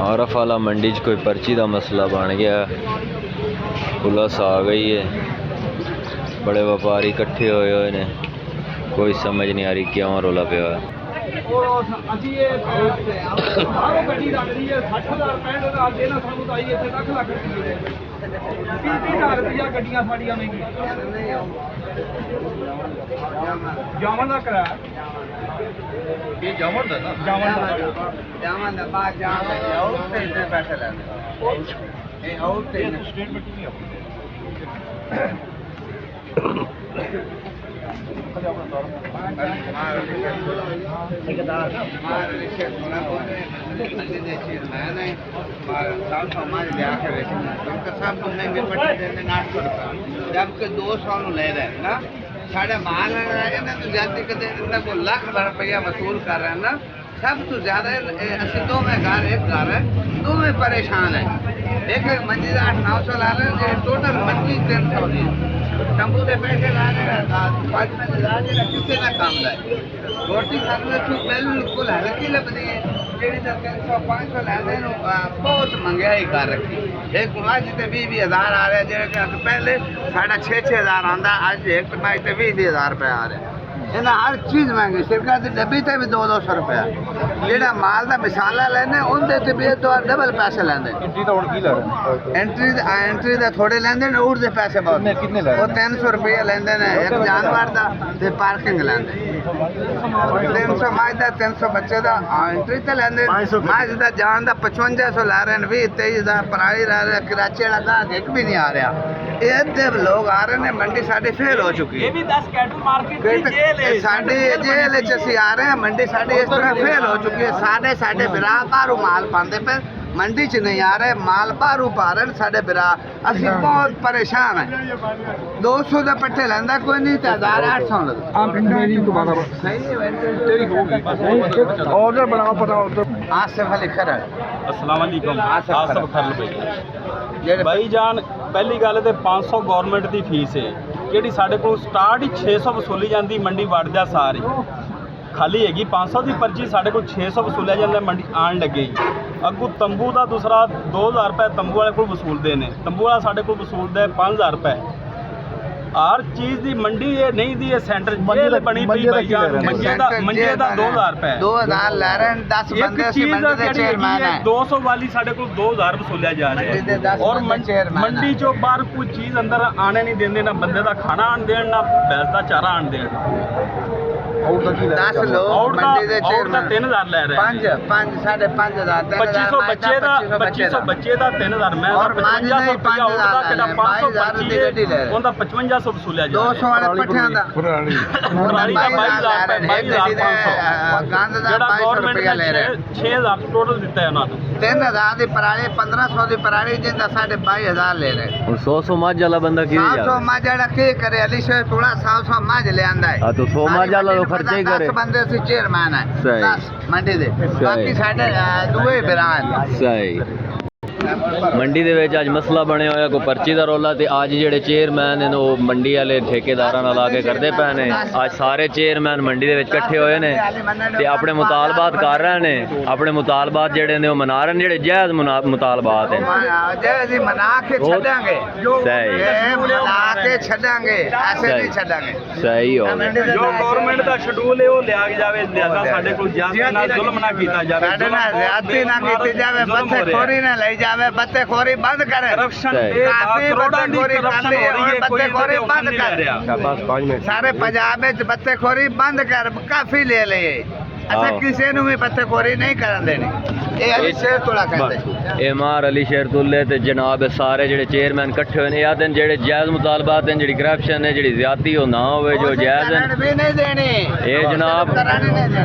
आरफ वाला मंडी च कोई पर्ची का मसला बन गया, पुलिस आ गई है, बड़े व्यापारी इकट्ठे हुए ने, कोई समझ नहीं आ रही क्यों रौला पिया है। जबकि 2 साल ले रहे हैं ना, साढ़े माल ना तो जाती कहते को लाख रुपया वसूल कर रहे हैं ना, सब तो ज्यादा असि 2 में घर एक घर है, 2 में परेशान है। एक मंजिल 800-900 ला रहे हैं, टोटल 25-300 दी शंभू के पैसे ला रहे हैं, 5 में किसी ना काम लाए रोटी खाने बिल्कुल हल्की लगती है। जी 300-500 लैंदे बहुत महंगाई कर रखी। एक माज से 20,000 आ रहे हैं, पहले 6,500 आंदा, अज एक माज से 20,000 रुपये आ रहे हैं। इन्हें हर चीज़ महंगी, सिरका की डब्बी से भी 200 रुपया। जो माल का मिसाला लेने उनके भी तो डबल पैसे लेंगे। एंट्री का थोड़े लेंगे, उड़ते पैसे बहुत, वो 300 रुपया लेंगे एक जानवर का, पार्किंग लेंगे 300 माज का, 300 बच्चे का एंट्री तो लेंगे। माज का जान का 5500 ला रहे हैं, 20-23,000 पराली ला रहे हैं। कराची वाला गाहक एक भी नहीं आ रहा, इतने लोग आ रहे हैं। मंडी साड़ी फेल हो चुकी है, साढ़े जेल च आ रहे हैं। मंडी साड़ी इस तरह फेल हो चुकी है। साढ़े बिरा बारू माल पाते पे, मंडी च नहीं आ रहे, माल बारू पा रहे हैं। साढ़े बिरा असी बहुत परेशान है। 200 के पट्टे लेंदा कोई नहीं, 1,800 ऑर्डर बनाओ पता आसिफ अली खरड़। अस्सलाम वालेकुम। आसिफ खरड़ भाई जान, पहली गल तो 500 गौरमेंट की फीस है, जी साढ़े को स्टार्ट ही 600 वसूली जाती। मंडी वड़दा सारी खाली हैगी, 500 की पर्ची साढ़े को 600 वसूलिया जाता। मंडी आन लगे अगू तंबू का दूसरा 2,000 रुपये तंबू वाले को वसूलते हैं। तंबू वाला साढ़े को वसूलता है 5,000 रुपये। हर चीज़ की मंडी ये नहीं दी है, सेंटर जेल बनी पई भाई जान। मंजे का 2,000 रुपये, 2,000 ले रहे हैं। 10 बंदे से मंडी दे चेयरमैन है। 200 वाली साढ़े को 2,000 वसूलिया जा रहा है। और मंडी चो बाहर कोई चीज़ अंदर आने नहीं देंगे, ना बंदे का खाना आन देन, ना भैंस का चारा आन देन। 10 लोग मंडी दे चेयरमैन 3,000 ले रहे हैं। 5,000 2500 बच्चे का 3,000 मैं और 5500 रुपया होता केड़ा 500 पर्ची है ओंदा 5500 वसूलिया जा 200 वाले पट्ठियां दा पुरानी का 22,500 गंद दा 2200 रुपया ले रहे हैं। 6,000 टोटल दिता है उन्हां ने। 3,000 दी पराली, 1,500 दी पराली, जिंदा 22,500 ले रहे हैं। और 100 मझ वाला बंदा की 100 मझ वाला की करे? अली से थोड़ा 100 मझ ले आंदा है। हां तो 100 मझ वाला तो खर्चा ही करे। 10 बंदे से चेयरमैन है, 10 मंडी दे, बाकी साडे दुए बिरान। सही मंडी दे विच अज मसला बने होया कोई पर्ची का रौला, तो अज जेडे चेयरमैन ने वो मंडी वाले ठेकेदारां नाल आके करदे पए ने। अज सारे चेयरमैन मंडी दे विच इकट्ठे होए ने ते अपने मुतालबात कर रहे ने। अपने मुतालबात जेडे ने वो मना रहे ने, जेडे जायज़ मुतालबात हैं। जायज़ मना के छड़ांगे, सही मना के छड़ांगे, ऐसे नहीं छड़ांगे। सही हो जो गवर्नमेंट का शेड्यूल है वो लिया जावे, लिहाजा साडे कोल ज्यादा ना जुल्म ना कीता जावे, साडे ना ज्यादती ना कीती जावे, बत्तेखोरी ना लई जावे। बत्तेखोरी बंद करे, करप्शन काफी बत्तेखोरी करप्शन हो रही है, बत्तेखोरी बंद कर। सारे पंजाब में बत्तेखोरी बंद कर, काफी ले ले। अच्छा किसी ने भी बत्तेखोरी नहीं करन देनी। ये अली शेर तोड़ा कहते ए मार अली शेर तुल्ले ते जनाब सारे जेडे चेयरमैन इकट्ठे होए ने, आदन जेडे जायज़ मुतालबात हैं, जेडी करप्शन है, जेडी ज्यादती हो ना होवे, जो जायज़ है भी नहीं देनी। ए जनाब नहीं देनी।